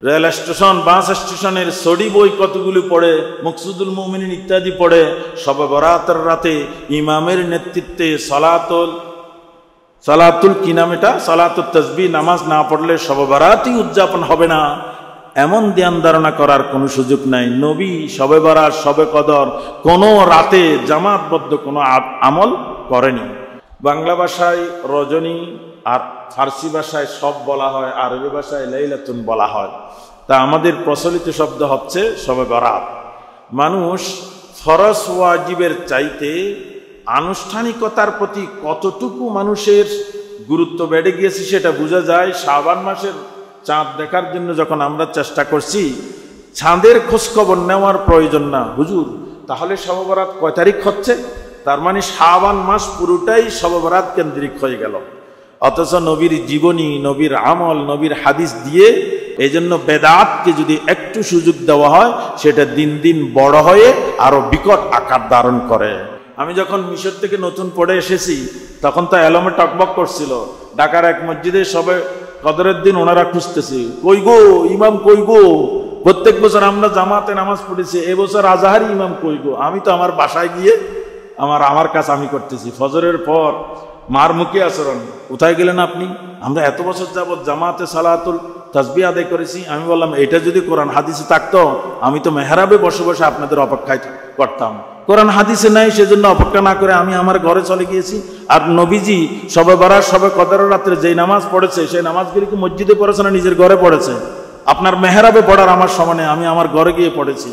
Rail station, বাস স্টেশনের সডি বই কতগুলো পড়ে, মকসুদুল মুমিনিন ইত্যাদি পড়ে। শবে বরাতের রাতে ইমামের নেতৃত্বে সালাতুল কি নাম এটা, সালাতুল তাসবিহ নামাজ না পড়লে শবে বরাতই উদযাপন হবে না, এমন ধ্যান ধারণা করার কোনো সুযোগ নাই। নবী শবে বরাত, শবে কদর কোনো রাতে জামাতবদ্ধ কোনো আমল করেনি। বাংলা ভাষায় রজনী আর ফার্সি ভাষায় সব বলা হয়, আরবি ভাষায় লাইলাতুন বলা হয়। তা আমাদের প্রচলিত শব্দ হচ্ছে শবে বরাত। মানুষ ফরজ ওয়াজিবের চাইতে আনুষ্ঠানিকতার প্রতি কতটুকু মানুষের গুরুত্ব বেড়ে গিয়েছে সেটা বোঝা যায়। শাবান মাসের চাঁদ দেখার জন্য যখন আমরা চেষ্টা করছি, চাঁদের খোঁজখবর নেওয়ার প্রয়োজন না হুজুর, তাহলে শবে বরাত কয় তারিখ হচ্ছে? তার মানে শাবান মাস পুরোটাই শবে বরাত কেন্দ্রিক হয়ে গেল। অথচ নবীর জীবনী, নবীর আমল, নবীর হাদিস দিয়ে এই জন্য বেদাতকে যদি একটু সুযোগ দেওয়া হয়, সেটা দিন দিন বড় হয়ে আরো বিকট আকার ধারণ করে। আমি যখন মিশর থেকে নতুন পড়ে এসেছি, তখন তো এলমে টকবক করছিল। ঢাকার এক মসজিদে সবে কদরের দিন ওনারা খুঁজতেছি, কই গো ইমাম কই গো? প্রত্যেক বছর আমরা জামাতে নামাজ পড়েছি, এবছর আজাহারি ইমাম কই গো? আমি তো আমার বাসায় গিয়ে আমার কাজ আমি করতেছি। ফজরের পর মার মুখে আচরণ, কোথায় গেলেন আপনি? আমরা এত বছর যাবৎ জামাতে সালাতুল তাসবিহ আদায় করেছি। আমি বললাম, এটা যদি কোরআন হাদিসে থাকতো আমি তো মেহরাবে বসে বসে আপনাদের অপেক্ষায় করতাম। কোরআন হাদিসে নাই, সেজন্য অপেক্ষা না করে আমি আমার ঘরে চলে গিয়েছি। আর নবীজি শবে বরাত, শবে কদরের রাত্রে যেই নামাজ পড়েছে, সেই নামাজগুলি কি মসজিদে পড়েছে না নিজের ঘরে পড়েছে? আপনার মেহরাবে পড়ার আমার সময় নেই, আমি আমার ঘরে গিয়ে পড়েছি।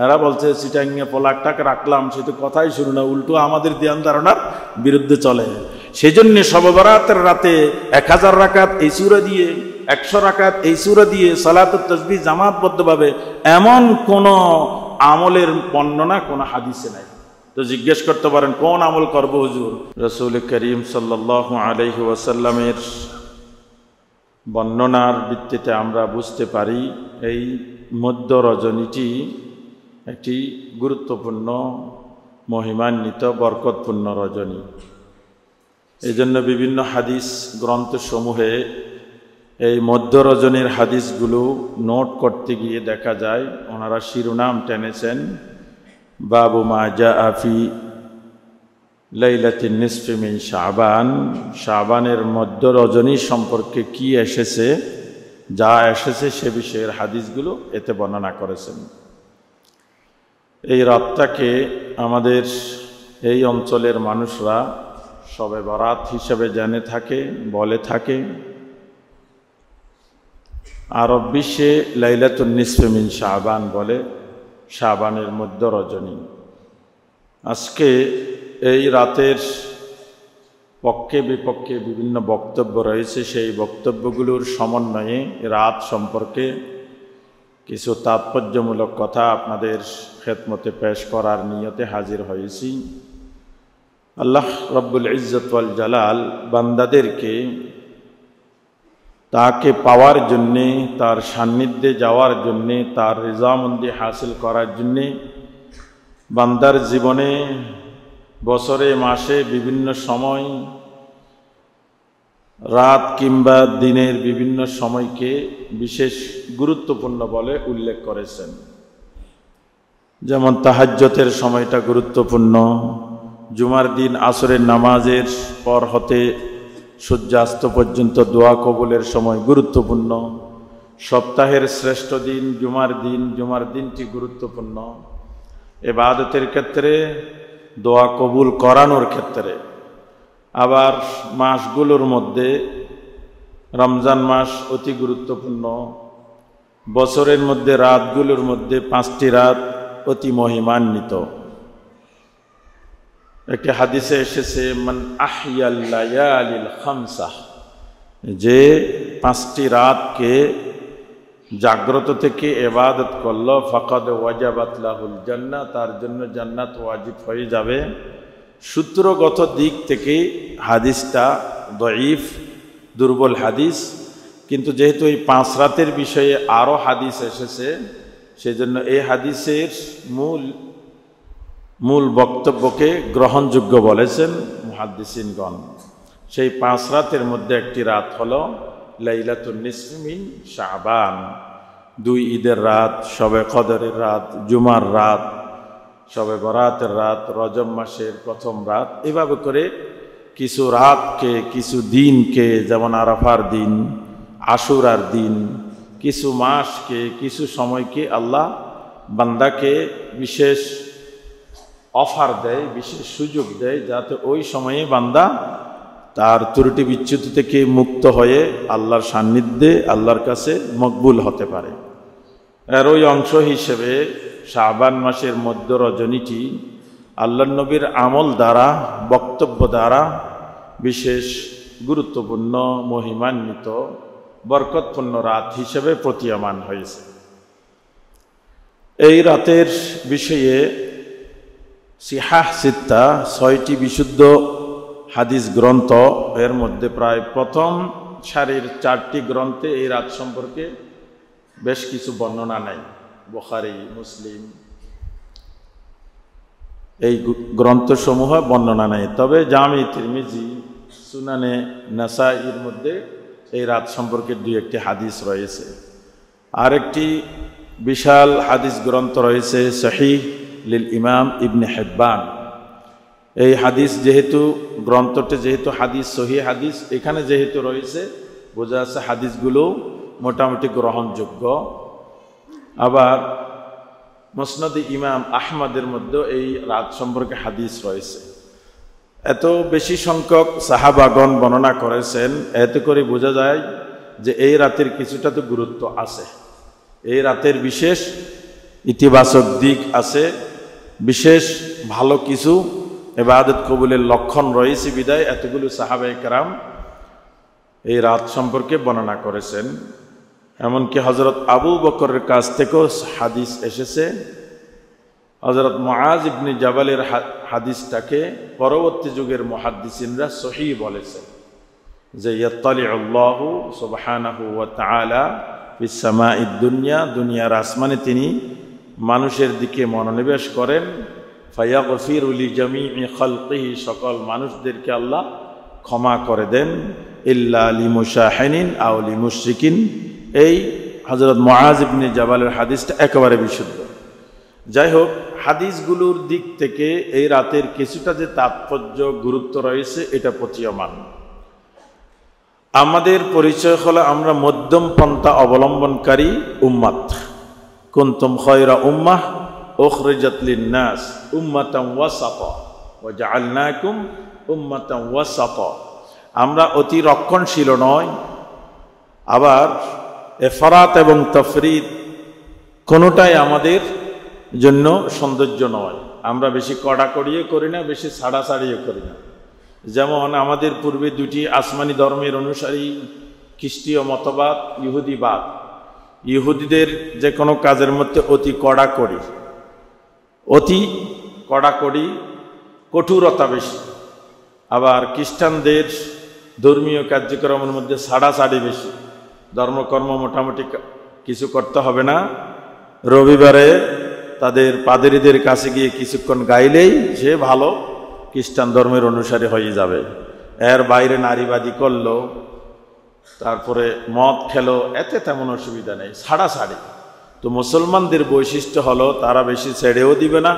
এরা বলছে চিটাঙ্গে পোলাকটাকে রাখলাম, সে তো কথাই শুরু না, উল্টো আমাদের ধ্যান ধারণার বিরুদ্ধে চলে। সেই জন্য শবে বরাতের রাতে 1000 রাকাত এই সূরা দিয়ে, 100 রাকাত এই সূরা দিয়ে সালাতুত তাসবিহ জামাতবদ্ধভাবে এমন কোন আমলের বর্ণনা কোন হাদিসে নাই। তো জিজ্ঞেস করতে পারেন কোন আমল করব হুজুর? রাসূল করিম সাল্লাল্লাহু আলাইহি ওয়াসাল্লামের বর্ণনার ভিত্তিতে আমরা বুঝতে পারি এই মধ্য রজনীটি একটি গুরুত্বপূর্ণ, মহিমান্বিত, বরকতপূর্ণ রজনী। এই জন্য বিভিন্ন হাদিস গ্রন্থসমূহে এই মধ্য রজনীর হাদিসগুলো নোট করতে গিয়ে দেখা যায় ওনারা শিরোনাম টেনেছেন, বাবু মা জাআ ফি লাইলাতিন নিসফি মিন শাবান। শাবানের মধ্য রজনী সম্পর্কে কি এসেছে, যা এসেছে সে বিষয়ের হাদিসগুলো এতে বর্ণনা করেছেন। এই রাতটাকে আমাদের এই অঞ্চলের মানুষরা শবে বরাত হিসেবে জেনে থাকে, বলে থাকে। আরব বিশ্বে লাইলাতুন নিসফি মিন শাবান বলে, শাবানের মধ্য রজনী। আজকে এই রাতের পক্ষে বিপক্ষে বিভিন্ন বক্তব্য রয়েছে। সেই বক্তব্যগুলোর সমন্বয়ে রাত সম্পর্কে কিছু তাৎপর্যমূলক কথা আপনাদের খেদমতে পেশ করার নিয়তে হাজির হয়েছি। আল্লাহ রব্বুল ইজ্জত ওয়াল জালাল বান্দাদেরকে তাকে পাওয়ার জন্যে, তার সান্নিধ্যে যাওয়ার জন্যে, তার রিজামন্দি হাসিল করার জন্যে বান্দার জীবনে বছরে মাসে বিভিন্ন সময়, রাত কিংবা দিনের বিভিন্ন সময়কে বিশেষ গুরুত্বপূর্ণ বলে উল্লেখ করেছেন। যেমন তাহাজ্জুদের সময়টা গুরুত্বপূর্ণ, জুমার দিন আসরের নামাজের পর হতে সূর্যাস্ত পর্যন্ত দোয়া কবুলের সময় গুরুত্বপূর্ণ, সপ্তাহের শ্রেষ্ঠ দিন জুমার দিন, জুমার দিনটি গুরুত্বপূর্ণ ইবাদতের ক্ষেত্রে, দোয়া কবুল করানোর ক্ষেত্রে। আবার মাসগুলোর মধ্যে রমজান মাস অতি গুরুত্বপূর্ণ। বছরের মধ্যে রাতগুলোর মধ্যে 5টি রাত অতি মহিমান্বিত। একটি হাদিসে এসেছে, মান আহইয়াল লায়ালিল খামসা, যে 5টি রাতকে জাগ্রত থেকে ইবাদত করল, ফাকাদ ওয়াজাবাত লাহুল জান্নাহ, তার জন্য জান্নাত ওয়াজিব হয়ে যাবে। সূত্রগত দিক থেকে হাদিসটা দঈফ, দুর্বল হাদিস, কিন্তু যেহেতু এই 5 রাতের বিষয়ে আরও হাদিস এসেছে, সেজন্য এই হাদিসের মূল বক্তব্যকে গ্রহণযোগ্য বলেছেন মুহাদ্দিসিনগণ। সেই 5 রাতের মধ্যে একটি রাত হলো লাইলাতুন নিসফি মিন শাবান। দুই ঈদের রাত, শবে কদরের রাত, জুমার রাত, শবে বরাতের রাত, রজব মাসের প্রথম রাত, এভাবে করে কিছু রাতকে, কিছু দিনকে, যেমন আরাফার দিন, আশুরার দিন, কিছু মাসকে, কিছু সময়কে আল্লাহ বান্দাকে বিশেষ অফার দেয়, বিশেষ সুযোগ দেয়, যাতে ওই সময়ে বান্দা তার ত্রুটি বিচ্যুতি থেকে মুক্ত হয়ে আল্লাহর সান্নিধ্যে আল্লাহর কাছে মকবুল হতে পারে। এর ওই অংশ হিসেবে শাবান মাসের মধ্য রজনীটি আল্লাহর নবীর আমল দ্বারা, বক্তব্য দ্বারা বিশেষ গুরুত্বপূর্ণ, মহিমান্বিত, বরকতপূর্ণ রাত হিসেবে প্রতীয়মান হয়েছে। এই রাতের বিষয়ে সিহাহ সিত্তা, 6টি বিশুদ্ধ হাদিস গ্রন্থ, এর মধ্যে প্রায় প্রথম সারির 4টি গ্রন্থে এই রাত সম্পর্কে বেশ কিছু বর্ণনা নেই। বুখারী, মুসলিম এই গ্রন্থসমূহ বর্ণনা নেই, তবে জামি তিরমিজি, সুনানে নাসাইর মধ্যে এই রাত সম্পর্কে 2-1টি হাদিস রয়েছে। আরেকটি বিশাল হাদিস গ্রন্থ রয়েছে সহিহ লিল ইমাম ইবনে হিব্বান। এই হাদিস যেহেতু, গ্রন্থটি যেহেতু হাদিস, সহিহ হাদিস এখানে যেহেতু রয়েছে, বোঝা যাচ্ছে হাদিসগুলো মোটামুটি গ্রহণযোগ্য। আবার মুসনাদে ইমাম আহমদের মধ্যে এই রাত সম্পর্কে হাদিস রয়েছে। এত বেশি সংখ্যক সাহাবাগণ বর্ণনা করেছেন, এতে করে বোঝা যায় যে এই রাতের কিছুটা তো গুরুত্ব আছে, এই রাতের বিশেষ ইতিবাচক দিক আছে, বিশেষ ভালো কিছু ইবাদত কবুলের লক্ষণ রয়েছে বিদায় এতগুলো সাহাবায়ে কেরাম এই রাত সম্পর্কে বর্ণনা করেছেন। এমনকি হযরত আবু বকরের কাছ থেকেও হাদিস এসেছে। হযরত মুআজ ইবনে জাবালের হাদিসটাকে পরবর্তী যুগের মুহাদ্দিসিনরা সহিহ বলেছেন, যে ইয়াত্তালিউল্লাহু সুবহানাহু ওয়া তাআলা ফিস সামাঈদ দুনিয়া, দুনিয়ার আসমানে তিনি মানুষের দিকে মনোনিবেশ করেন। ফায়াগফিরু লিজামিই খালকিহি, সকল মানুষদেরকে আল্লাহ ক্ষমা করে দেন। ইল্লা লিমুশাহিনিন আও লিমুশরিকিন। এই হযরত মুআজ ইবনে জাবালের হাদিসটা একেবারে বিশুদ্ধ। যাই হোক, হাদিসগুলোর দিক থেকে এই রাতের কিছুটা যে তাৎপর্য, গুরুত্ব রয়েছে এটা প্রতীয়মান। আমাদের পরিচয় হলো আমরা মধ্যম পন্থা অবলম্বনকারী উম্মাত। কুনতুম খায়রা উম্মাহ উখরিজাত লিন-নাস উম্মাতান ওয়াসাতা ওয়া জাআলনাকুম উম্মাতান ওয়াসাতা। আমরা অতি রক্ষণশীল নয়, আবার এফরাত এবং তাফরিদ কোনোটাই আমাদের জন্য সৌন্দর্য নয়। আমরা বেশি কড়াকড়িও করি না, বেশি ছাড়াছাড়িও করি না। যেমন আমাদের পূর্বে 2টি আসমানি ধর্মের অনুসারী, খ্রিস্টীয় মতবাদ, ইহুদিবাদ। ইহুদিদের যে কোনো কাজের মধ্যে অতি কড়াকড়ি, কঠোরতা বেশি। আবার খ্রিস্টানদের ধর্মীয় কার্যক্রমের মধ্যে ছাড়াছাড়ি বেশি। ধর্মকর্ম মোটামুটি কিছু করতে হবে না, রবিবারে তাদের পাদরীদের কাছে গিয়ে কিছুক্ষণ গাইলেই সে ভালো খ্রিস্টান ধর্মের অনুসারী হয়ে যাবে। এর বাইরে নারীবাদী করলো, তারপরে মদ খেলো, এতে তেমন অসুবিধা নেই, ছাড়াছাড়ি। তো মুসলমানদের বৈশিষ্ট্য হলো তারা বেশি ছেড়েও দিবে না,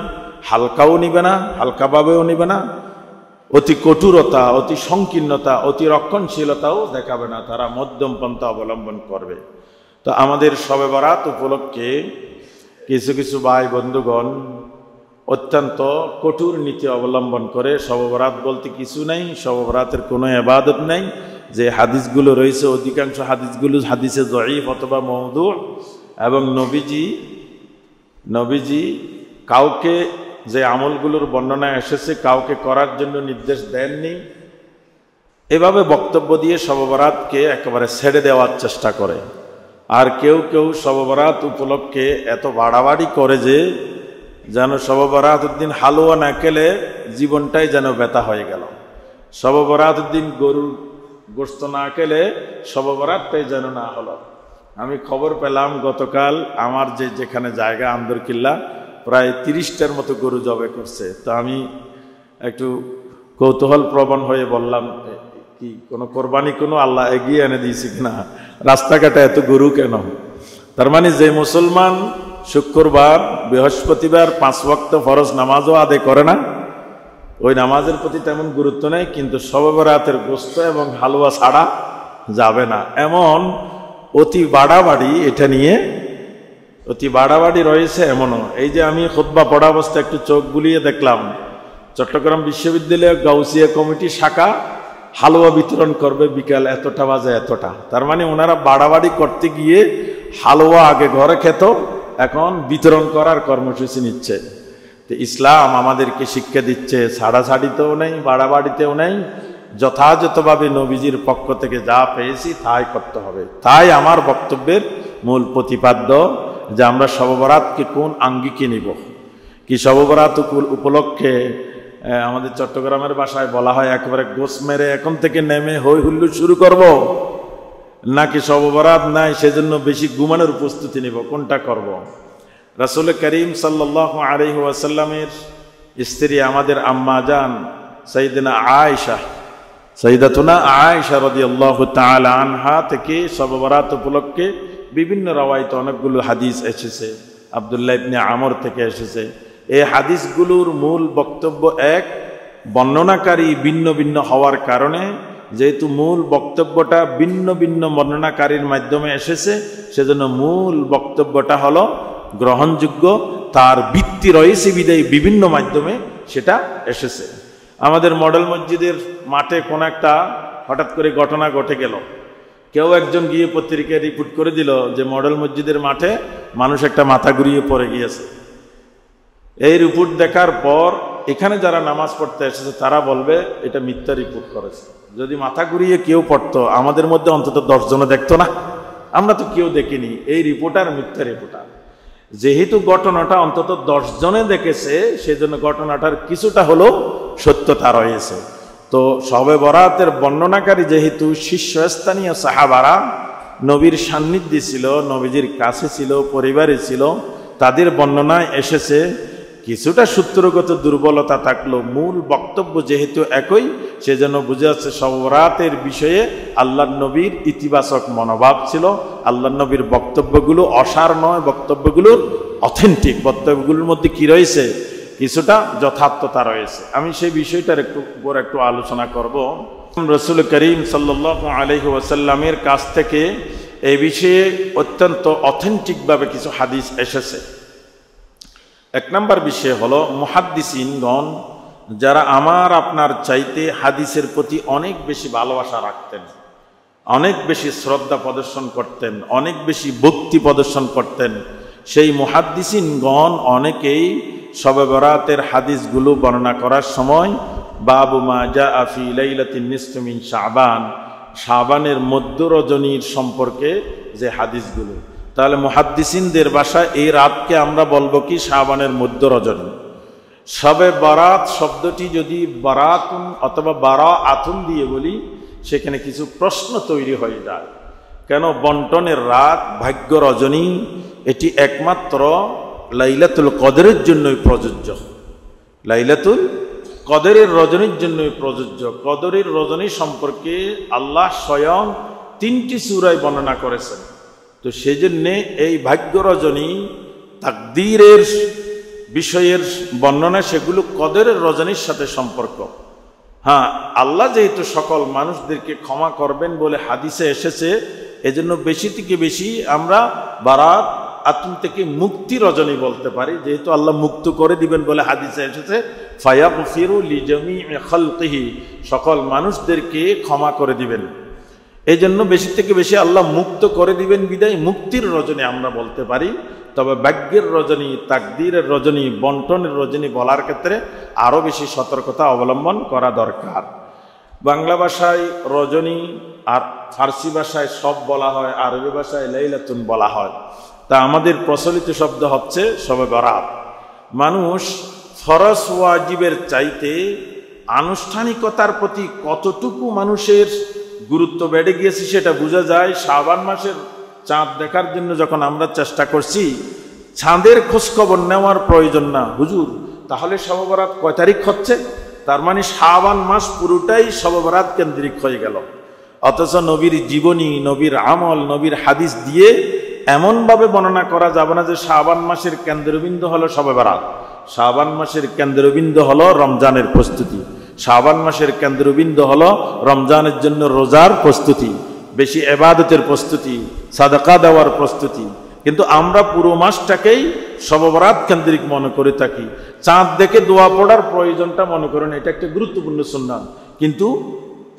হালকাও নিবে না, হালকাভাবেও নিবে না, অতি কঠোরতা, অতি সংকীর্ণতা, অতি রক্ষণশীলতাও দেখাবে না, তারা মধ্যম পন্থা অবলম্বন করবে। তো আমাদের শবে বরাত উপলক্ষে কিছু কিছু ভাই বন্ধুগণ অত্যন্ত কঠোর নীতি অবলম্বন করে। শবে বরাত বলতে কিছু নেই, শবে বরাতের কোনো ইবাদত নেই। যে হাদিসগুলো রয়েছে অধিকাংশ হাদিসগুলো হাদিসে যঈফ অথবা মওদু, এবং নবীজি কাউকে, যে আমলগুলোর বর্ণনা এসেছে, কাউকে করার জন্য নির্দেশ দেননি। এভাবে বক্তব্য দিয়ে শবে বরাতকে একেবারে ছেড়ে দেওয়ার চেষ্টা করে। আর কেউ কেউ শবে বরাত উপলক্ষে এত বাড়াবাড়ি করে যে যেন শবে বরাতের দিন হালুয়া না খেলে জীবনটাই যেন ব্যথা হয়ে গেল। শবে বরাতের দিন গরুর গোশত না খেলে শবে বরাতটাই যেন না হলো। আমি খবর পেলাম গতকাল আমার যেখানে জায়গা আন্দরকিল্লা, প্রায় 30টার মতো গরু জবে করছে। তো আমি একটু কৌতূহল প্রবণ হয়ে বললাম, কি কোনো কোরবানি কোনো আল্লাহ এগিয়ে এনে দিয়েছে কিনা, রাস্তাঘাটে এত গরু কেন? তো তার মানে যে মুসলমান শুক্রবার বৃহস্পতিবার 5 ওয়াক্ত ফরজ নামাজও আদায় করে না, ওই নামাজের প্রতি তেমন গুরুত্ব নেই, কিন্তু শবে বরাতের গোশত এবং হালুয়া ছাড়া যাবে না। এমন অতি বাড়াবাড়ি এটা নিয়ে অতি বাড়াবাড়ি রয়েছে এমনও। এই যে আমি খুতবা পড়া অবস্থায় একটু চোখ বুলিয়ে দেখলাম, চট্টগ্রাম বিশ্ববিদ্যালয়ের গাউসিয়া কমিটি শাখা হালুয়া বিতরণ করবে বিকাল এতটা বাজে এতটা। তার মানে ওনারা বাড়াবাড়ি করতে গিয়ে হালুয়া আগে ঘরে খেত, এখন বিতরণ করার কর্মসূচি নিচ্ছে। তো ইসলাম আমাদেরকে শিক্ষা দিচ্ছে ছাড়াছাড়িতেও নেই, বাড়াবাড়িতেও নেই, যথাযথভাবে নবীজির পক্ষ থেকে যা পেয়েছি তাই করতে হবে। তাই আমার বক্তব্যের মূল প্রতিপাদ্য যে আমরা শবে বরাতকে কোন আঙ্গিকে নিব। কি শবে বরাত উপলক্ষে আমাদের চট্টগ্রামের ভাষায় বলা হয় একেবারে গোস মেরে এখন থেকে নেমে হই হুল্লোড় শুরু করব, নাকি শবে বরাত নাই সেজন্য বেশি ঘুমানোর প্রস্তুতি নিব, কোনটা করব? রাসূল করিম সাল্লাল্লাহু আলাইহি ওয়াসাল্লামের স্ত্রী আমাদের আম্মা জান সাইয়্যিদাতুনা আয়েশা রাদিয়াল্লাহু তাআলা আনহা থেকে শবে বরাত উপলক্ষে বিভিন্ন রওয়ায়াতে অনেকগুলো হাদিস এসেছে। আব্দুল্লাহ ইবনে আমর থেকে এসেছে। এই হাদিসগুলোর মূল বক্তব্য এক, বর্ণনাকারী ভিন্ন ভিন্ন হওয়ার কারণে যেহেতু মূল বক্তব্যটা ভিন্ন ভিন্ন বর্ণনাকারীর মাধ্যমে এসেছে, সেজন্য মূল বক্তব্যটা হলো গ্রহণযোগ্য, তার ভিত্তি রয়েছে বিদায়ী বিভিন্ন মাধ্যমে সেটা এসেছে। আমাদের মডেল মসজিদের মাঠে কোন একটা হঠাৎ করে ঘটনা ঘটে গেল, কেউ একজন গিয়ে পত্রিকায় রিপোর্ট করে দিল যে মডেল মসজিদের মাঠে মানুষ একটা মাথা ঘুরিয়ে পড়ে গিয়েছে। এই রিপোর্ট দেখার পর এখানে যারা নামাজ পড়তে এসেছে তারা বলবে এটা মিথ্যা রিপোর্ট করেছে। যদি মাথা ঘুরিয়ে কেউ পড়তো আমাদের মধ্যে অন্তত 10 জনে দেখতো না, আমরা তো কেউ দেখিনি, এই রিপোর্টার মিথ্যা রিপোর্টার। যেহেতু ঘটনাটা অন্তত 10 জনে দেখেছে, সেজন্য ঘটনাটার কিছুটা হলেও সত্যতা রয়েছে। তো শবে বরাতের বর্ণনাকারী যেহেতু শীর্ষস্থানীয় সাহাবারা, নবীর সান্নিধ্যে ছিল, নবীজির কাছে ছিল, পরিবারে ছিল, তাদের বর্ণনায় এসেছে। কিছুটা সূত্রগত দুর্বলতা থাকলেও মূল বক্তব্য যেহেতু একই, সেজন্য বুঝে যাচ্ছে শবে বরাতের বিষয়ে আল্লাহর নবীর ইতিবাচক মনোভাব ছিল। আল্লাহর নবীর বক্তব্যগুলো অসার নয়, বক্তব্যগুলো অথেন্টিক। বক্তব্যগুলোর মধ্যে কি রয়েছে? কিছুটা যথার্থতা রয়েছে। আমি সেই বিষয়টার উপর একটু আলোচনা করব। রাসূল করিম সাল্লাল্লাহু আলাইহি ওয়াসাল্লামের কাছ থেকে এই বিষয়ে অত্যন্ত অথেন্টিকভাবে কিছু হাদিস এসেছে। এক নম্বর বিষয় হলো মুহাদ্দিসিনগণ যারা আমার আপনার চাইতে হাদিসের প্রতি অনেক বেশি ভালোবাসা রাখতেন, অনেক বেশি শ্রদ্ধা প্রদর্শন করতেন, অনেক বেশি ভক্তি প্রদর্শন করতেন, সেই মুহাদ্দিসিনগণ অনেকেই শবে বরাতের হাদিসগুলো বর্ণনা করার সময় বাবু মা জাআ ফি লাইলাতিন নিসফি মিন শাবান, শাবানের মধ্য রজনীর সম্পর্কে যে হাদিসগুলো, তাহলে মুহাদ্দিসিনদের ভাষায় এই রাতকে আমরা বলবো কি শাবানের মধ্য রজনী। শবে বরাত শব্দটি যদি বারাতুন অথবা বারাআতুন দিয়ে বলি, সেখানে কিছু প্রশ্ন তৈরি হয়ে যায়। কেন বন্টনের রাত, ভাগ্য রজনী, এটি একমাত্র লাইলাতুল কদরের জন্যই প্রযোজ্য, লাইলাতুল কদরের রজনীর জন্যই প্রযোজ্য। কদরের রজনী সম্পর্কে আল্লাহ স্বয়ং 3টি সূরায় বর্ণনা করেছেন। তো সেজন্যে এই ভাগ্য রজনী তাকদীরের বিষয়ের বর্ণনা, সেগুলো কদরের রজনীর সাথে সম্পর্ক। হ্যাঁ, আল্লাহ যেহেতু সকল মানুষদেরকে ক্ষমা করবেন বলে হাদিসে এসেছে, এজন্য বেশি থেকে বেশি আমরা বারাত আতুন থেকে মুক্তি রজনী বলতে পারি, যেহেতু আল্লাহ মুক্ত করে দিবেন বলে হাদিসে এসেছে। ফায়াগফিরু লিজামিই খালকিহি, সকল মানুষদেরকে ক্ষমা করে দিবেন। এই জন্য বেশি থেকে বেশি আল্লাহ মুক্ত করে দিবেন বিদায় মুক্তির রজনী আমরা বলতে পারি। তবে ভাগ্যের রজনী, তাকদীরের রজনী, বন্টনের রজনী বলার ক্ষেত্রে আরও বেশি সতর্কতা অবলম্বন করা দরকার। বাংলা ভাষায় রজনী আর ফার্সি ভাষায় সব বলা হয়, আরবি ভাষায় লাইলাতুন বলা হয়। তা আমাদের প্রচলিত শব্দ হচ্ছে শবে বরাত। মানুষ ফরজ ওয়াজিবের চাইতে আনুষ্ঠানিকতার প্রতি কতটুকু মানুষের গুরুত্ব বেড়ে গিয়েছে সেটা বোঝা যায়। শাবান মাসের চাঁদ দেখার জন্য যখন আমরা চেষ্টা করছি, চাঁদের খোঁজখবর নেওয়ার প্রয়োজন না, হুজুর তাহলে শবে বরাত কয় তারিখ হচ্ছে, তার মানে শাবান মাস পুরোটাই শবে বরাত কেন্দ্রিক হয়ে গেল। অথচ নবীর জীবনী, নবীর আমল, নবীর হাদিস দিয়ে এমনভাবে বর্ণনা করা যাবে না যে শাবান মাসের কেন্দ্রবিন্দু হলো শবে বরাত, শাবান মাসের কেন্দ্রবিন্দু হলো রমজানের প্রস্তুতি, শাবান মাসের কেন্দ্রবিন্দু হলো রমজানের জন্য রোজার প্রস্তুতি, বেশি ইবাদতের প্রস্তুতি, সাদাকা দেওয়ার প্রস্তুতি। কিন্তু আমরা পুরো মাসটাকেই শবে বরাত কেন্দ্রিক মনে করে থাকি। চাঁদ দেখে দোয়া পড়ার প্রয়োজনটা মনে করেন এটা একটা গুরুত্বপূর্ণ সুন্নাত, কিন্তু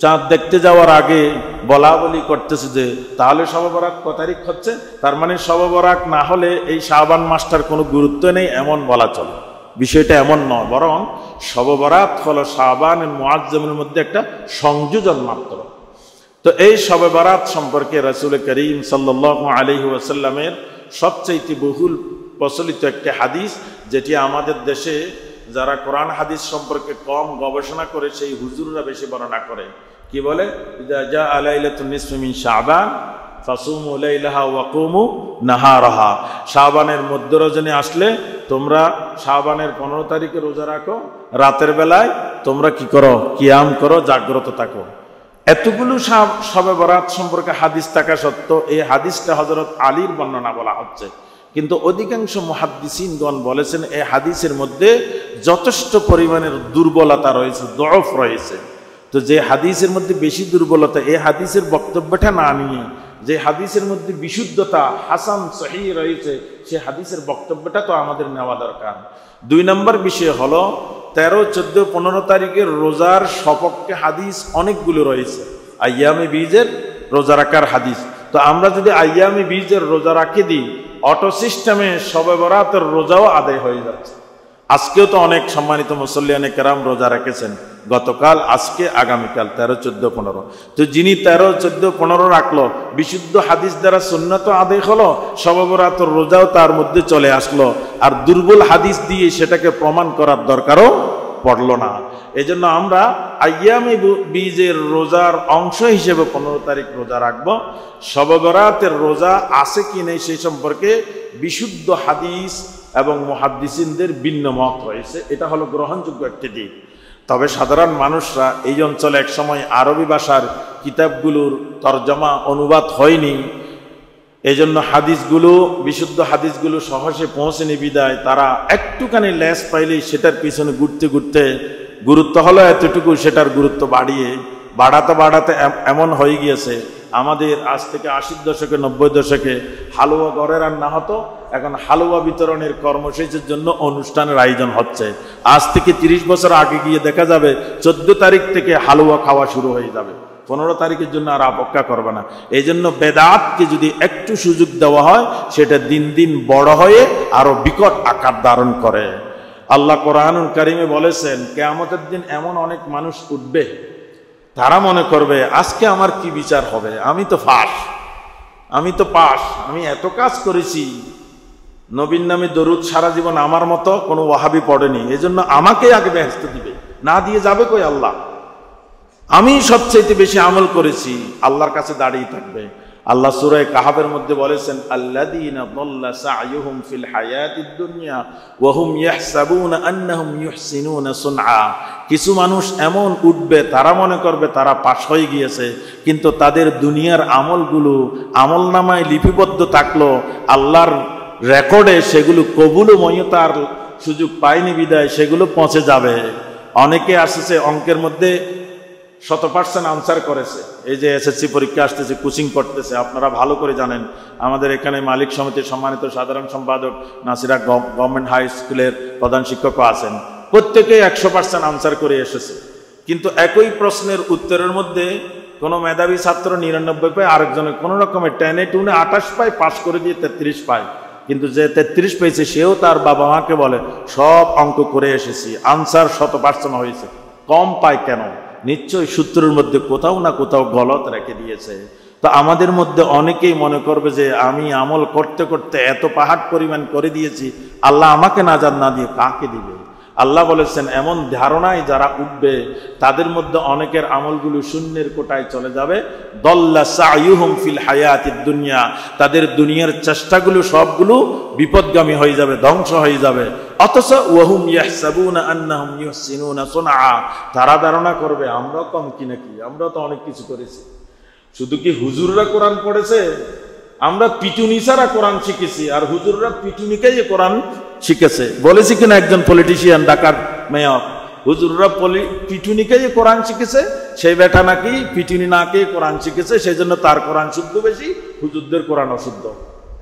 চাঁদ দেখতে যাওয়ার আগে বলা বলি করতেছে যে তাহলে শবে বরাত কত তারিখ হচ্ছে, তার মানে শবে বরাত না হলে এই শাবান মাসটার কোনো গুরুত্ব নেই এমন বলা চলে। বিষয়টা এমন নয়, বরং শবে বরাত হলো শাবানের মুআজ্জমের মধ্যে একটা সংযোজন মাত্র। তো এই শবে বরাত সম্পর্কে রাসূল করিম সাল্লাল্লাহু আলাইহি ওয়াসাল্লামের সবচেয়ে বহুল প্রচলিত একটি হাদিস, যেটি আমাদের দেশে যারা কোরআন হাদিস সম্পর্কে কম গবেষণা করে সেই হুজুররা বেশি বর্ণনা করে। কি বলে? ইযা জাআ লাইলাতুন নিসফি মিন শাবান ফাসুমু লাইলাহা ওয়া কুমু নাহারাহা। শাবানের মধ্য রজনী আসলে তোমরা শাবানের 15 তারিখে রোজা রাখো, রাতের বেলায় তোমরা কি করো? কিয়াম করো, জাগ্রত থাকো। এতগুলো শবে বরাত সম্পর্কে হাদিস থাকা সত্ত্বেও এই হাদিসটা হযরত আলীর বর্ণনা বলা হচ্ছে, কিন্তু অধিকাংশ মুহাদ্দিসিনগণ বলেছেন এই হাদিসের মধ্যে যথেষ্ট পরিমাণের দুর্বলতা রয়েছে, দফ রয়েছে। তো যে হাদিসের মধ্যে বেশি দুর্বলতা, এই হাদিসের বক্তব্যটা না নিয়ে যে হাদিসের মধ্যে বিশুদ্ধতা হাসান সহিহ রয়েছে সেই হাদিসের বক্তব্যটা তো আমাদের নেওয়া দরকার। 2 নম্বর বিষয় হলো 13, 14, 15 তারিখের রোজার সপক্ষে হাদিস অনেকগুলো রয়েছে। আইয়ামে বীজের রোজা রাখার হাদিস, তো আমরা যদি আইয়ামে বীজের রোজা রাখি দিই, অটো সিস্টেমে শবে বরাতের রোজাও আদায় হয়ে যাচ্ছে। আজকেও তো অনেক সম্মানিত মুসল্লিয়ানে কেরাম রোজা রেখেছেন, গতকাল, আজকে, আগামীকাল 13, 14, 15। তো যিনি 13, 14, 15 রাখলো, বিশুদ্ধ হাদিস দ্বারা সুন্নাত আদায় হলো, শবে বরাতের রোজাও তার মধ্যে চলে আসলো, আর দুর্বল হাদিস দিয়ে সেটাকে প্রমাণ করার দরকারও পড়লো না। এই জন্য আমরা আইয়ামে বীজের রোজার অংশ হিসেবে 15 তারিখ রোজা রাখবো। শবে বরাতের রোজা আছে কি নেই সেই সম্পর্কে বিশুদ্ধ হাদিস এবং মুহাদ্দিসিনদের ভিন্ন মত রয়েছে, এটা হলো গ্রহণযোগ্য একটি দিক। তবে সাধারণ মানুষরা এই অঞ্চলে একসময় আরবি ভাষার কিতাবগুলোর তরজমা অনুবাদ হয়নি, এই জন্য হাদিসগুলো, বিশুদ্ধ হাদিসগুলো সহজে পৌঁছেনি বিদায় তারা একটুখানি লেস পাইলেই সেটার পিছনে ঘুরতে ঘুরতে গুরুত্ব হলো এতটুকু, সেটার গুরুত্ব বাড়াতে বাড়াতে এমন হয়ে গিয়েছে। আমাদের আজ থেকে 80 দশকে 90 দশকে হালুয়া ঘরে রান্না হতো, এখন হালুয়া বিতরণের কর্মসূচির জন্য অনুষ্ঠানের আয়োজন হচ্ছে। আজ থেকে 30 বছর আগে গিয়ে দেখা যাবে 14 তারিখ থেকে হালুয়া খাওয়া শুরু হয়ে যাবে, 15 তারিখের জন্য আর অপেক্ষা করবে না। এই জন্য বেদাতকে যদি একটু সুযোগ দেওয়া হয় সেটা দিন দিন বড় হয়ে আরো বিকট আকার ধারণ করে। আল্লাহ কোরআনুল কারিমে বলেছেন, কিয়ামতের দিন এমন অনেক মানুষ উঠবে, তারা মনে করবে আজকে আমার কি বিচার হবে, আমি তো পাস, আমি এত কাজ করেছি, নবীর নামে দরুদ সারা জীবন আমার মতো কোনো ওয়াহাবি পড়েনি, এজন্য আমাকে আগে বেহেশত দিবে, না দিয়ে যাবে কই আল্লাহ, আমি সবচেয়ে বেশি আমল করেছি, আল্লাহর কাছে দাঁড়িয়ে থাকবে। আল্লাহ সূরা কাহাফের মধ্যে বলেছেন, আল্লাযীনা দাল্লা সা'য়ুহুম ফিল হায়াতিদ দুনিয়া ওয়া হুম ইয়াহসাবুনা আন্নাহুম ইউহসিনুনা সুনআ। কিছু মানুষ এমন উঠবে তারা মনে করবে তারা পাশ হয়ে গিয়েছে, কিন্তু তাদের দুনিয়ার আমলগুলো আমলনামায় লিপিবদ্ধ থাকলো, আল্লাহর রেকর্ডে সেগুলো কবুলময়তার সুযোগ পায়নি বিদায় সেগুলো পৌঁছে যাবে। অনেকে আসছে অঙ্কের মধ্যে 100% আনসার করেছে, এই যে এসএসসি পরীক্ষা আসতেছে, কোচিং করতেছে, আপনারা ভালো করে জানেন আমাদের এখানে মালিক সমিতির সম্মানিত সাধারণ সম্পাদক নাসিরা গভর্নমেন্ট হাই স্কুলের প্রধান শিক্ষকও আছেন, প্রত্যেকেই 100% আনসার করে এসেছে। কিন্তু একই প্রশ্নের উত্তরের মধ্যে কোনো মেধাবী ছাত্র 99 পায়, আরেকজনের কোনো রকমের 10-এ 28 পায়, পাস করে দিয়ে 33 পায়। কিন্তু যে 33 পেয়েছে সেও তার বাবা মাকে বলে সব অঙ্ক করে এসেছি, আনসার 100% হয়েছে, কম পায় কেন? নিশ্চয়ই সূত্রের মধ্যে কোথাও না কোথাও গলত রেখে দিয়েছে। তো আমাদের মধ্যে অনেকেই মনে করবে যে আমি আমল করতে করতে এত পাহাড় পরিমাণ করে দিয়েছি, আল্লাহ আমাকে নাজাত না দিয়ে কাকে দিবে? আল্লাহ বলেছেন এমন ধারণায় যারা উঠবে তাদের মধ্যে অনেকের আমলগুলো শূন্যের কোটায় চলে যাবে। দল্লা সা'য়ুহুম ফিল হায়াতিদ দুনিয়া, তাদের দুনিয়ার চেষ্টাগুলো সবগুলো বিপদগামী হয়ে যাবে, ধ্বংস হয়ে যাবে। অথচ ওয়াহুম ইয়াহসাবুনা আন্নাহুম ইউহসিনুনা সুনআ, তারা ধারণা করবে আমরাও কম কি নাকি, আমরাও তো অনেক কিছু করেছি। শুধু কি হুজুররা কোরআন পড়েছে আমরা পিটুনি ছাড়া কোরআন শিখেছি, আর হুজুররা পিটুনিকেই কোরআন শিখেছে। বলেছি কিনা একজন পলিটিশিয়ান, ঢাকার মেয়র, হুজুররা পিটুনিকেই কোরআন শিখেছে, সেই বেটা নাকি পিটুনি না কে কোরআন শিখেছে, সেই জন্য তার কোরআন শুদ্ধ বেশি, হুজুরদের কোরআন অশুদ্ধ।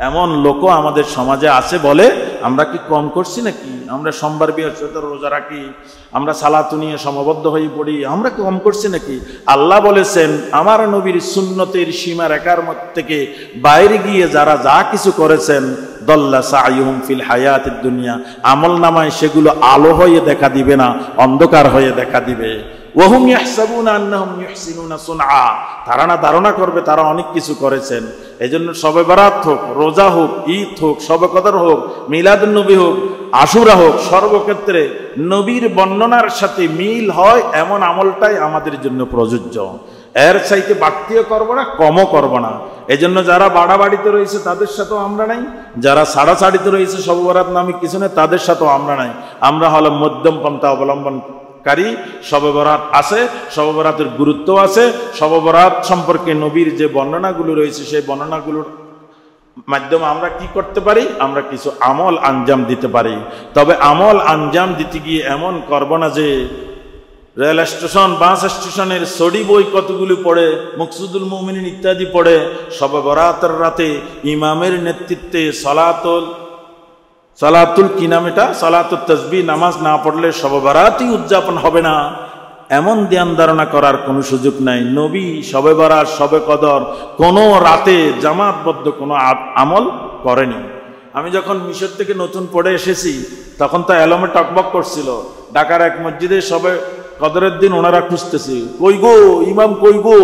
এমন লোকও আমাদের সমাজে আছে। বলে আমরা কি কম করছি নাকি? আমরা সোমবার বৃহস্পতিবার রোজা রাখি, আমরা সালাত নিয়ে সমবদ্ধ হয়ে পড়ি, আমরা কম করছি নাকি? আল্লাহ বলেছেন আমার নবীর সুন্নতের সীমা রেখার মধ্যে থেকে বাইরে গিয়ে যারা যা কিছু করেছেন, দল্লা সাইয়ুহুম ফিল হায়াতিদ দুনিয়া, আমল নামায় সেগুলো আলো হয়ে দেখা দিবে না, অন্ধকার হয়ে দেখা দিবে। ওয়াহুম ইয়াহসাবুনা আন্নাহুম ইউহসিনুনা সুনআ, তারা না ধারণা করবে তারা অনেক কিছু করেছেন। এই জন্য শবে বরাত হোক, রোজা হোক, ঈদ হোক, শবে কদর হোক, মিলাদুন নবী হোক, আশুরা হোক, সর্বক্ষেত্রে নবীর বর্ণনার সাথে মিল হয় এমন আমলটাই আমাদের জন্য প্রযোজ্য। এর চাইতে বাড়তিও করবো না, কমও করবো না। এই জন্য যারা বাড়াবাড়িতে রয়েছে তাদের সাথেও আমরা নাই, যারা ছাড়াছাড়িতে রয়েছে শবে বরাত নামে কিছু নেই তাদের সাথেও আমরা নাই। আমরা হলো মধ্যম পন্থা অবলম্বনকারী। শবে বরাত আছে, শবে বরাতের গুরুত্ব আছে, শবে বরাত সম্পর্কে নবীর যে বর্ণনাগুলো রয়েছে সেই বর্ণনাগুলোর মাধ্যমে আমরা কি করতে পারি? আমরা কিছু আমল আঞ্জাম দিতে পারি। তবে আমল আঞ্জাম দিতে গিয়ে এমন করব না যে রেল স্টেশন, বাস স্টেশনের সডি বই কতগুলো পড়ে, মকসুদুল মুমিনিন ইত্যাদি পড়ে, শবে বরাতের রাতে ইমামের নেতৃত্বে সালাতুল কি নাম এটা, সালাতুত তাসবিহ নামাজ না পড়লে শবে বরাতই উদযাপন হবে না, এমন ধ্যান ধারণা করার কোনো সুযোগ নাই। নবী শবে বরাত, শবে কদর কোনো রাতে জামাতবদ্ধ কোনো আমল করেনি। আমি যখন মিশর থেকে নতুন পড়ে এসেছি তখন তো এলমে টকবক করছিল। ঢাকার এক মসজিদে শবে কদরের দিন ওনারা খুঁজতেছি, কই গো ইমাম কই গো?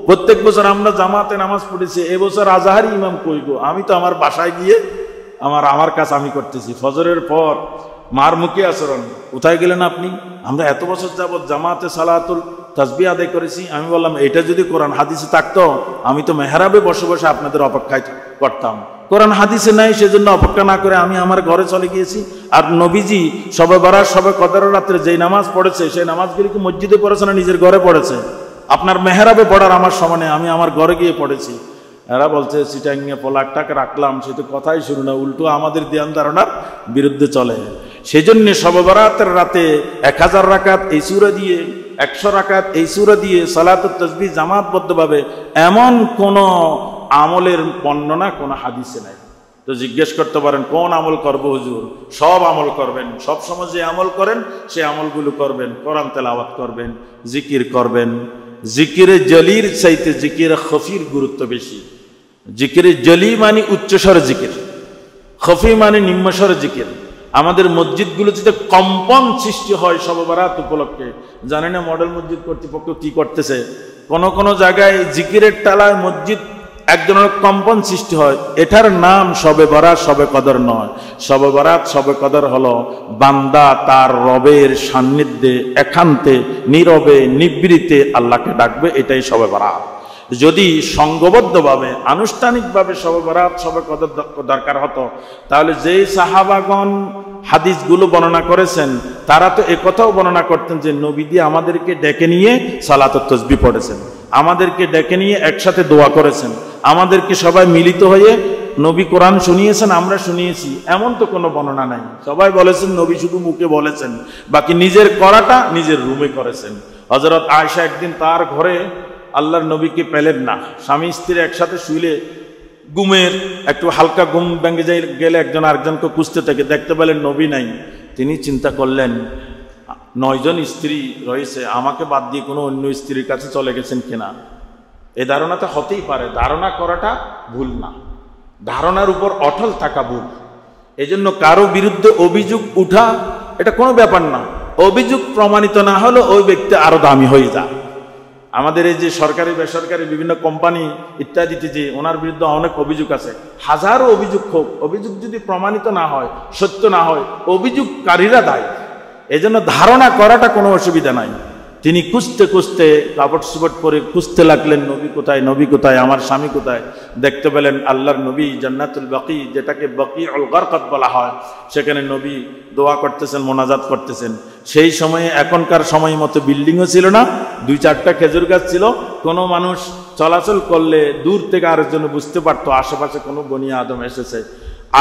প্রত্যেক বছর আমরা জামাতে নামাজ পড়েছি, এবছর আজাহারি ইমাম কই গো? আমি তো আমার বাসায় গিয়ে আমার কাজ আমি করতেছি। ফজরের পর মার মুখে আচরণ, কোথায় গেলেন আপনি? আমরা এত বছর যাবৎ জামাতে সালাতুল তাসবিহ আদায় করেছি। আমি বললাম এটা যদি কোরআন হাদিসে থাকতো আমি তো মেহরাবে বসে বসে আপনাদের অপেক্ষায় করতাম। কোরআন হাদিসে নাই, সেজন্য অপেক্ষা না করে আমি আমার ঘরে চলে গিয়েছি। আর নবীজি শবে বরাত, শবে কদরের রাত্রে যেই নামাজ পড়েছে সেই নামাজগুলি কি মসজিদে পড়েছে না নিজের ঘরে পড়েছে? আপনার মেহরাবে পড়ার আমার সমানে আমি আমার ঘরে গিয়ে পড়েছি। এরা বলছে চিটাঙ্গে পোলাকটাকে রাখলাম, সে তো কথাই শুরু না, উল্টো আমাদের ধ্যান ধারণার বিরুদ্ধে চলে। সেই জন্য শবে বরাতের রাতে 1000 রাকাত এই সূরা দিয়ে, 100 রাকাত এই সূরা দিয়ে সালাতুত তাসবিহ জামাতবদ্ধভাবে এমন কোন আমলের বর্ণনা কোন হাদিসে নাই। তো জিজ্ঞেস করতে পারেন কোন আমল করবো হুজুর? সব আমল করবেন, সব সময় যে আমল করেন সেই আমলগুলো করবেন। কোরআন তেলাওয়াত করবেন, জিকির করবেন। জিকিরে জলির চাইতে জিকিরে খফির গুরুত্ব বেশি। জিকিরে জলি মানে উচ্চস্বর জিকির, খফি মানে নিম্নস্বর জিকির। আমাদের মসজিদগুলোতে কম্পন সৃষ্টি হয় শবে বরাত উপলক্ষে। জানেন না মডেল মসজিদ কর্তৃপক্ষ কি করতেছে? কোন জায়গায় জিকিরের টালায় মসজিদ এক ধরনের কম্পন সৃষ্টি হয়। এটার নাম শবে বরাত, শবে কদর নয়। শবে বরাত, শবে কদর হলো বান্দা তার রবের সান্নিধ্যে একান্তে নীরবে নিবৃতে আল্লাহকে ডাকবে, এটাই শবে বরাত। যদি সংঘবদ্ধভাবে আনুষ্ঠানিকভাবে শবে বরাত, শবে কদর দরকার হতো তাহলে যেই সাহাবাগণ হাদিসগুলো বর্ণনা করেছেন তারা তো একথাও বর্ণনা করতেন যে নবীজি আমাদেরকে ডেকে নিয়ে সালাতুত তাসবিহ পড়েছেন, আমাদেরকে ডেকে নিয়ে একসাথে দোয়া করেছেন, আমাদেরকে সবাই মিলিত হয়ে নবী কোরআন শুনিয়েছেন, আমরা শুনিয়েছি, এমন তো কোনো বর্ণনা নাই। সবাই বলেছেন নবী শুধু মুখে বলেছেন, বাকি নিজের করাটা নিজের রুমে করেছেন। হযরত আয়েশা একদিন তার ঘরে আল্লাহর নবীকে পেলেন না। স্বামী স্ত্রী একসাথে শুইলে ঘুমের একটু হালকা ঘুম ভেঙে গেলে একজন আরেকজনকে খুঁজতে থাকে, দেখতে পেলেন নবী নাই। তিনি চিন্তা করলেন 9 জন স্ত্রী রয়েছে, আমাকে বাদ দিয়ে কোনো অন্য স্ত্রীর কাছে চলে গেছেন কিনা। এই ধারণাটা হতেই পারে, ধারণা করাটা ভুল না, ধারণার উপর অটল থাকা ভুল। এই জন্য কারো বিরুদ্ধে অভিযোগ উঠা এটা কোনো ব্যাপার না। অভিযোগ প্রমাণিত না হলে ওই ব্যক্তি আরো দামি হয়ে যায়। আমাদের এই যে সরকারি বেসরকারি বিভিন্ন কোম্পানি ইত্যাদিতে যে ওনার বিরুদ্ধে অনেক অভিযোগ আছে, হাজারো অভিযোগ হোক, অভিযোগ যদি প্রমাণিত না হয়, সত্য না হয়, অভিযোগকারীরা দায়ী। এই জন্য ধারণা করাটা কোনো অসুবিধা নাই। তিনি খুঁজতে খুঁজতে কাপড় চোপড় পরে খুঁজতে লাগলেন, নবী কোথায়, নবী কোথায়, আমার স্বামী কোথায়। দেখতে পেলেন আল্লাহর নবী জান্নাতুল বাকি, যেটাকে বাকিউল গারকাত বলা হয়, সেখানে নবী দোয়া করতেছেন, মোনাজাত করতেছেন। সেই সময়ে এখনকার সময় মতো বিল্ডিংও ছিল না, 2-4টা খেজুর গাছ ছিল। কোনো মানুষ চলাচল করলে দূর থেকে আরেকজন বুঝতে পারতো আশেপাশে কোনো বনি আদম এসেছে।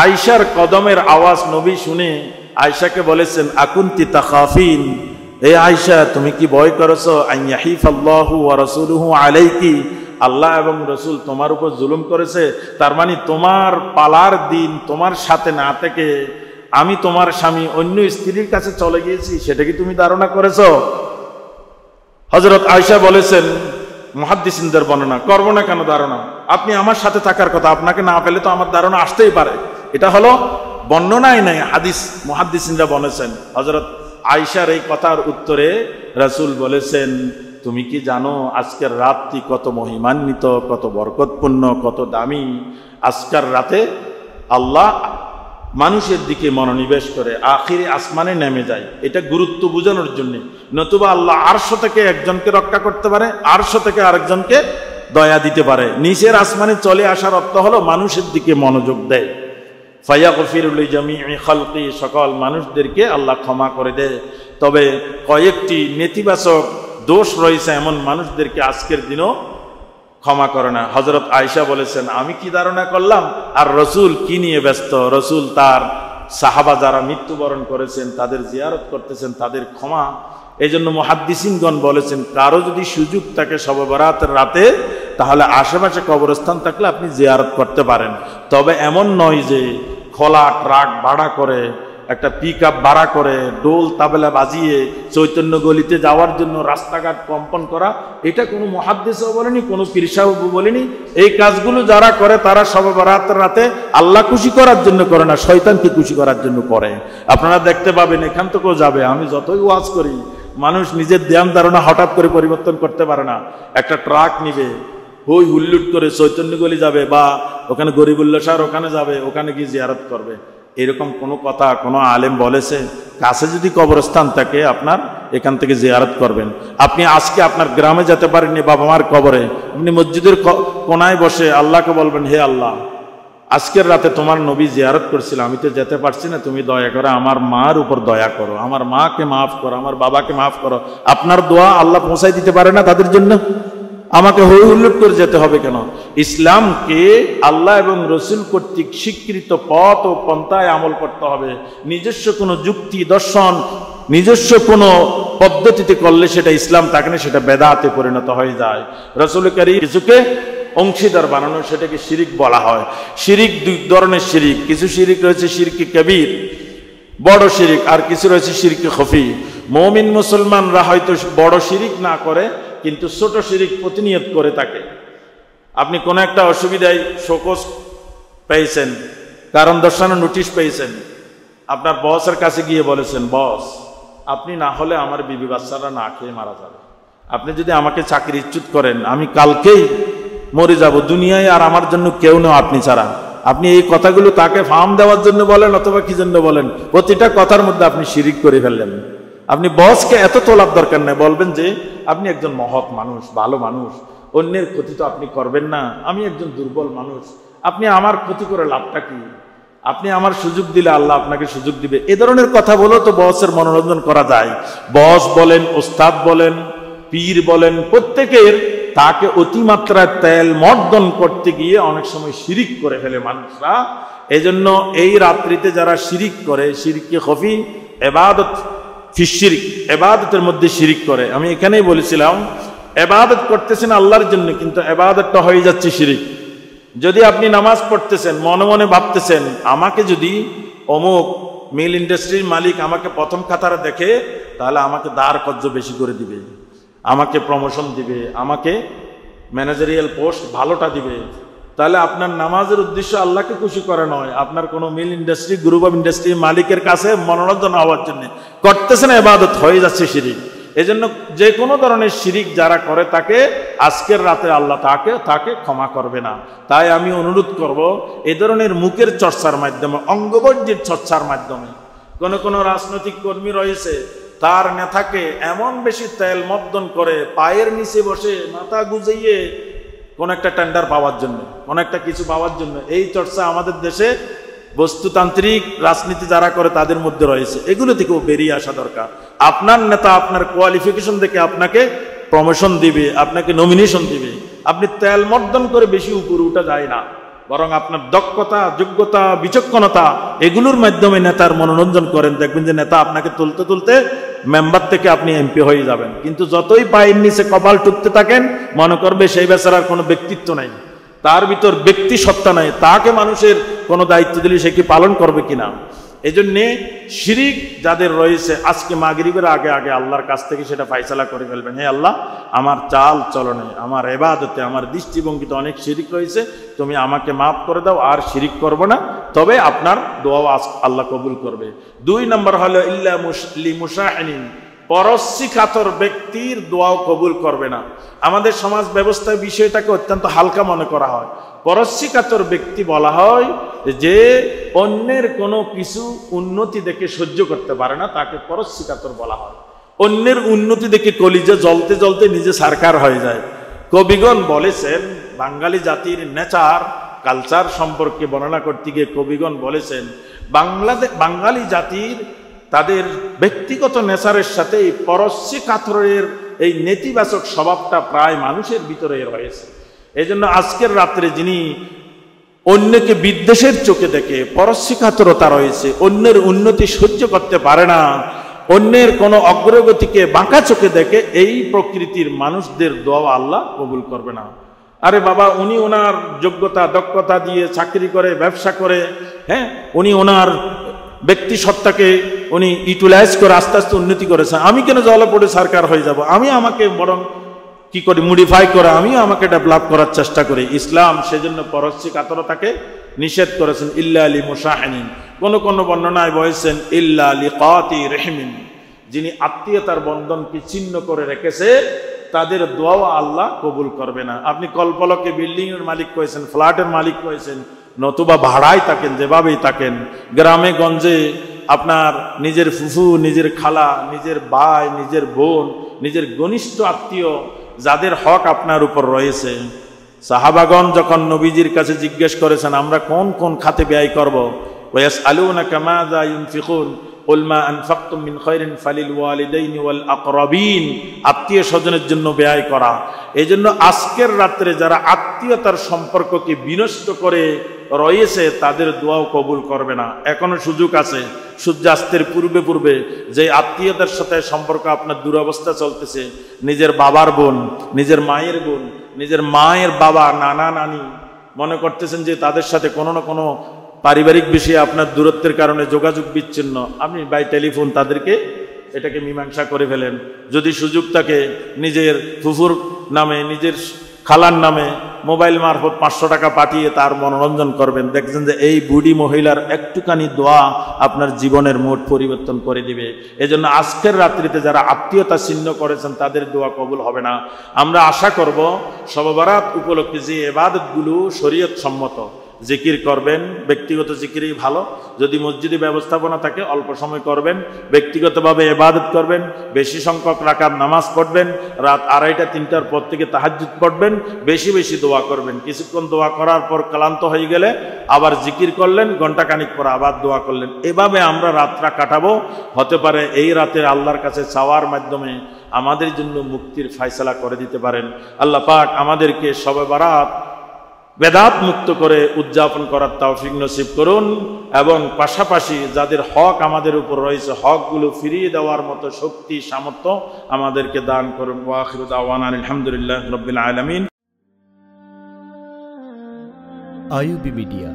আয়েশার কদমের আওয়াজ নবী শুনে আয়েশাকে বলেছেন, আকুনতি তাখাফিন, এ আয়েশা তুমি কি ভয় করেছো, আইয়াহিফাল্লাহু ওয়া রাসূলুহু আলাইকি, আল্লাহ এবং রসুল তোমার উপর জুলুম করেছে, তার মানে তোমার পালার দিন তোমার সাথে না থেকে আমি তোমার স্বামী অন্য স্ত্রীর কাছে চলে গিয়েছি, সেটা কি তুমি ধারণা করেছো? হযরত আয়েশা বলেছেন, মুহাদ্দিসিনদের বর্ণনা, করব না কেন ধারণা, আপনি আমার সাথে থাকার কথা, আপনাকে না পেলে তো আমার ধারণা আসতেই পারে। এটা হলো বর্ণনাই নাই, হাদিস, মুহাদ্দিসিনরা বলেছেন। হযরত আয়েশার এই কথার উত্তরে রাসূল বলেছেন, তুমি কি জানো আজকের রাতটি কত মহিমান্বিত, কত বরকতপূর্ণ, কত দামি। আজকের রাতে আল্লাহ মানুষের দিকে মনোনিবেশ করে আখিরে আসমানে নেমে যায়। এটা গুরুত্ব বোঝানোর জন্য, নতুবা আল্লাহ আরশ থেকে একজনকে রক্ষা করতে পারে, আরশ থেকে আরেকজনকে দয়া দিতে পারে। নিচের আসমানে চলে আসার অর্থ হলো মানুষের দিকে মনোযোগ দেয়। ফায়াগফিরু লিজামিই খালকি, সকল মানুষদেরকে আল্লাহ ক্ষমা করে দেয়। তবে কয়েকটি নেতিবাচক দোষ রয়েছে, এমন মানুষদেরকে আজকের দিনও ক্ষমা করে না। হযরত আয়েশা বলেছেন, আমি কি ধারণা করলাম আর রসুল কি নিয়ে ব্যস্ত। রসুল তার সাহাবা যারা মৃত্যুবরণ করেছেন তাদের জিয়ারত করতেছেন, তাদের ক্ষমা। এই জন্য মুহাদ্দিসিনগণ বলেছেন, কারো যদি সুযোগ থাকে শবে বরাতের রাতে, তাহলে আশেপাশে কবরস্থান থাকলে আপনি জিয়ারত করতে পারেন। তবে এমন নয় যে খোলা ট্রাক ভাড়া করে, একটা পিকআপ ভাড়া করে ডোল তাবলা বাজিয়ে চৈতন্য গলিতে যাওয়ার জন্য রাস্তাঘাট কম্পন করা, এটা কোনো মুহাদ্দিসও বলেনি, কোনো পীর সাহেবও বলেনি। এই কাজগুলো যারা করে তারা শবে বরাতের রাতে আল্লাহ খুশি করার জন্য করে না, শয়তানকে খুশি করার জন্য করে। আপনারা দেখতে পাবেন, এখান থেকেও যাবে, আমি যতই ওয়াজ করি, মানুষ নিজের ধ্যান ধারণা হঠাৎ করে পরিবর্তন করতে পারে না। একটা ট্রাক নিবে, হই হুল্লুট করে চৈতন্যগলি যাবে বা ওখানে গরিবুল্লাহ শাহর ওখানে যাবে, ওখানে গিয়ে জিয়ারত করবে। এরকম কোনো কথা কোনো আলেম বলেছে? কাছে যদি কবরস্থান থাকে আপনার, এখান থেকে জিয়ারত করবেন। আপনি আজকে আপনার গ্রামে যেতে পারেননি বাবা মার কবরে, আপনি মসজিদের কোনায় বসে আল্লাহকে বলবেন, হে আল্লাহ, আজকের রাতে তোমার নবী জিয়ারত করছিল, আমি তো যেতে পারছি না, তুমি দয়া করো, আমার মার উপর দয়া করো, আমার মাকে মাফ করো, আমার বাবাকে মাফ করো। আপনার দোয়া আল্লাহ পৌঁছাই দিতে পারে না তাদের জন্য? আমাকে হই হুল্লোড় করে যেতে হবে কেন? ইসলামকে আল্লাহ এবং রসুল কর্তৃক স্বীকৃত পথ ও পন্থায় আমল করতে হবে। নিজস্ব কোনো যুক্তি দর্শন, নিজস্ব কোনো পদ্ধতিতে করলে সেটা ইসলাম থাকে না, সেটা বেদাতে পরিণত হয়ে যায়। রাসূল কারীম কিছুকে অংশীদার বানানো, সেটাকে শিরিক বলা হয়। শিরিক দুই ধরনের শিরিক, কিছু শিরিক রয়েছে শিরকে কবির, বড় শিরিক, আর কিছু রয়েছে শিরকে খফি। মুমিন মুসলমানরা হয়তো বড় শিরিক না করে, কিন্তু ছোট শিরিক প্রতিনিয়ত করে থাকে। আপনি কোনো একটা অসুবিধায় শোকজ পেয়েছেন, কারণ দর্শানোর নোটিশ পেয়েছেন, আপনার বসের কাছে গিয়ে বলেছেন, বস আপনি না হলে আমার বিবি বাচ্চারা না খেয়ে মারা যাবে, আপনি যদি আমাকে চাকরিচ্যুত করেন আমি কালকেই মরে যাব, দুনিয়ায় আর আমার জন্য কেউ নেই আপনি ছাড়া। আপনি এই কথাগুলো তাকে ফার্ম দেওয়ার জন্য বলেন অথবা কি জন্য বলেন, প্রতিটা কথার মধ্যে আপনি শিরিক করে ফেললেন। আপনি বসকে এত তোলার দরকার নেই, বলবেন যে আপনি একজন মহৎ মানুষ, ভালো মানুষ, অন্যের ক্ষতি তো আপনি করবেন না, আমি একজন দুর্বল মানুষ, আপনি আমার ক্ষতি করে লাভটা কি, আপনি আমার সুযোগ দিলে আল্লাহ আপনাকে সুযোগ দিবে। এ ধরনের কথা বলেও তো বসের মনোরঞ্জন করা যায়। বস বলেন, ওস্তাদ বলেন, পীর বলেন, প্রত্যেকের তাকে অতিমাত্রায় তেল মর্দন করতে গিয়ে অনেক সময় শিরিক করে ফেলে মানুষরা। এজন্য এই রাত্রিতে যারা শিরিক করে, শিরকে খফি, ইবাদত ফি শিরক, ইবাদতের মধ্যে শিরিক করে। আমি এখানেই বলেছিলাম, ইবাদত করতেছেন আল্লাহর জন্য, কিন্তু ইবাদতটা হয়ে যাচ্ছে শিরিক। যদি আপনি নামাজ পড়তেছেন, মনে মনে ভাবতেছেন আমাকে যদি অমুক মিল ইন্ডাস্ট্রির মালিক আমাকে প্রথম কাতারে দেখে, তাহলে আমাকে দাঁড় কজ্জ বেশি করে দিবে, আমাকে প্রমোশন দিবে, আমাকে ম্যানেজারিয়াল পোস্ট ভালোটা দিবে। তাহলে আপনার নামাজের উদ্দেশ্য আল্লাহকে খুশি করে নয়, আপনার কোনো মিল ইন্ডাস্ট্রি, গ্রুপ অফ ইন্ডাস্ট্রির মালিকের কাছে মনোরঞ্জন হওয়ার জন্য করতেছেন, ইবাদত হয়ে যাচ্ছে শিরিক। এজন্য যে কোনো ধরনের শিরিক যারা করে তাকে আজকের রাতে আল্লাহ তাকে ক্ষমা করবে না। তাই আমি অনুরোধ করব, এই ধরনের মুখের চর্চার মাধ্যমে, অঙ্গবর্জ্যের চর্চার মাধ্যমে, কোনো রাজনৈতিক কর্মী রয়েছে তার নেতাকে এমন বেশি তেল মর্দন করে পায়ের নিচে বসে মাথা গুজিয়ে কোন একটা টেন্ডার পাওয়ার জন্য, কোন একটা কিছু পাওয়ার জন্য। এই চর্চা আমাদের দেশে বস্তুতান্ত্রিক রাজনীতি যারা করে তাদের মধ্যে রয়েছে। এগুলো থেকেও বেরিয়ে আসা দরকার। আপনার নেতা আপনার কোয়ালিফিকেশন দেখে আপনাকে প্রমোশন দিবে, আপনাকে নমিনেশন দিবে। আপনি তেল মর্দন করে বেশি উপরে উঠা যায় না, বরং আপনার দক্ষতা, যোগ্যতা, বিচক্ষণতা এগুলোর মাধ্যমে নেতার মনোরঞ্জন করেন। দেখবেন যে নেতা আপনাকে তুলতে তুলতে মেম্বার থেকে আপনি এমপি হয়ে যাবেন। কিন্তু যতই পায়ের নিচে কপাল টুকতে থাকেন, মনে করবে সেই বেচারার কোনো ব্যক্তিত্ব নাই, তার ভিতর ব্যক্তি সত্তা নাই, তাকে মানুষের কোনো দায়িত্ব দিলে সে কি পালন করবে কিনা। এই জন্যে শিরিক যাদের রয়েছে, আজকে মাগরিবের আগে আগে আল্লাহর কাছ থেকে সেটা ফাইসালা করে ফেলবেন। হে আল্লাহ, আমার চাল চলনে, আমার ইবাদতে, আমার দৃষ্টিভঙ্গিতে অনেক শিরিক রয়েছে, তুমি আমাকে মাফ করে দাও, আর শিরিক করব না। তবে আপনার দোয়া আল্লাহ কবুল করবে। 2 নম্বর হলো ইল্লা লিমুশাহিনিন, পরশ্রীকাতর ব্যক্তির দোয়াও কবুল করবে না। আমাদের সমাজ ব্যবস্থায় বিষয়টাকে অত্যন্ত হালকা মনে করা হয়। পরশ্রীকাতর ব্যক্তি বলা হয় যে অন্যের কোনো কিছু উন্নতি দেখে সহ্য করতে পারে না, তাকে পরশ্রীকাতর বলা হয়। অন্যের উন্নতি দেখে কলিজা জ্বলতে জ্বলতে নিজে সারকার হয়ে যায়। কবিগণ বলেছেন, বাঙালি জাতির নেচার কালচার সম্পর্কে বর্ণনা করতে গিয়ে কবিগণ বলেছেন, বাঙালি জাতির তাদের ব্যক্তিগত নেচারের সাথে এই পরশ্রীকাতরের এই নেতিবাচক স্বভাবটা প্রায় মানুষের ভিতরে রয়েছে। এই জন্য আজকের রাত্রে যিনি অন্যকে বিদ্বেষের চোখে দেখে, পরশ্রীকাতরতা রয়েছে, অন্যের উন্নতি সহ্য করতে পারে না, অন্যের কোনো অগ্রগতিকে বাঁকা চোখে দেখে, এই প্রকৃতির মানুষদের দোয়া আল্লাহ কবুল করবে না। আরে বাবা, উনি ওনার যোগ্যতা দক্ষতা দিয়ে চাকরি করে, ব্যবসা করে, হ্যাঁ, উনি ওনার ব্যক্তি সত্তাকে উনি ইউটিলাইজ করে আস্তে আস্তে উন্নতি করেছেন। আমি কেন জলে পড়ে সরকার হয়ে যাব? আমি আমাকে বরং কি করি, মডিফাই করে আমিও আমাকে ডেভেলপ করার চেষ্টা করি। ইসলাম সেজন্য পরশ্রীকাতরতাকে নিষেধ করেছেন। ইল্লা লিমুশাহিনিন, কোন বর্ণনায় বলেছেন ইল্লা লিকাতি রহিমিন, যিনি আত্মীয়তার বন্ধনকে ছিন্ন করে রেখেছে তাদের দোয়াও আল্লাহ কবুল করবে না। আপনি কলপলকে বিল্ডিং এর মালিক করেছেন, ফ্ল্যাটের মালিক করেছেন, নতুবা ভাড়ায় থাকেন, যেভাবেই থাকেন, গ্রামে গঞ্জে আপনার নিজের ফুফু, নিজের খালা, নিজের ভাই, নিজের বোন, নিজের ঘনিষ্ঠ আত্মীয় যাদের হক আপনার উপর রয়েছে। সাহাবাগণ যখন নবীজির কাছে জিজ্ঞেস করেছেন আমরা কোন কোন খাতে ব্যয় করব, ওয়াসআলুনাকা মাযা ইউনফিকুন কুল মা আনফাকতুম মিন খায়রিন ফালিল ওয়ালিদাইনি ওয়াল আকরাবিন, আত্মীয় স্বজনের জন্য ব্যয় করা। এই জন্য আজকের রাত্রে যারা আত্মীয়তার সম্পর্ককে বিনষ্ট করে রয়েছে তাদের দোয়াও কবুল করবে না। এখনো সুযোগ আছে, সূর্যাস্তের পূর্বে পূর্বে যে আত্মীয়তার সাথে সম্পর্ক আপনার দুরবস্থা চলতেছে, নিজের বাবার বোন, নিজের মায়ের বোন, নিজের মায়ের বাবা, নানা নানি, মনে করতেছেন যে তাদের সাথে কোনো না কোনো পারিবারিক বিষয়ে আপনার দূরত্বের কারণে যোগাযোগ বিচ্ছিন্ন, আপনি বাই টেলিফোন তাদেরকে এটাকে মীমাংসা করে ফেলেন। যদি সুযোগ থাকে নিজের ফুফুর নামে, নিজের খালার নামে মোবাইল মারফত 500 টাকা পাঠিয়ে তার মনোরঞ্জন করবেন। দেখছেন যে এই বুড়ি মহিলার একটুখানি দোয়া আপনার জীবনের মোট পরিবর্তন করে দিবে। এজন্য আজকের রাত্রিতে যারা আত্মীয়তা ছিন্ন করেছেন তাদের দোয়া কবুল হবে না। আমরা আশা করব শবে বরাত উপলক্ষে যে ইবাদতগুলো শরীয়ত সম্মত, জিকির করবেন, ব্যক্তিগত জিকিরই ভালো। যদি মসজিদে ব্যবস্থাপনা থাকে অল্প সময় করবেন, ব্যক্তিগতভাবে ইবাদত করবেন, বেশি সংখ্যক রাকাত নামাজ পড়বেন, রাত 2:30 3টার পর থেকে তাহাজ্জুদ পড়বেন, বেশি বেশি দোয়া করবেন। কিছুক্ষণ দোয়া করার পর ক্লান্ত হয়ে গেলে আবার জিকির করলেন, ঘন্টা খানিক পর আবার দোয়া করলেন। এভাবে আমরা রাতটা কাটাবো। হতে পারে এই রাতে আল্লাহর কাছে চাওয়ার মাধ্যমে আমাদের জন্য মুক্তির ফয়সালা করে দিতে পারেন। আল্লাহ পাক আমাদেরকে শবে বরাত বেদাত মুক্ত করে উদযাপন করার তৌফিক নসিব করুন, এবং পাশাপাশি যাদের হক আমাদের উপর রয়েছে হকগুলো ফিরিয়ে দেওয়ার মতো শক্তি সামর্থ্য আমাদেরকে দান করুন। ওয়া আখিরু দাওয়ানা আলহামদুলিল্লাহি রাব্বিল আলামিন। IUB media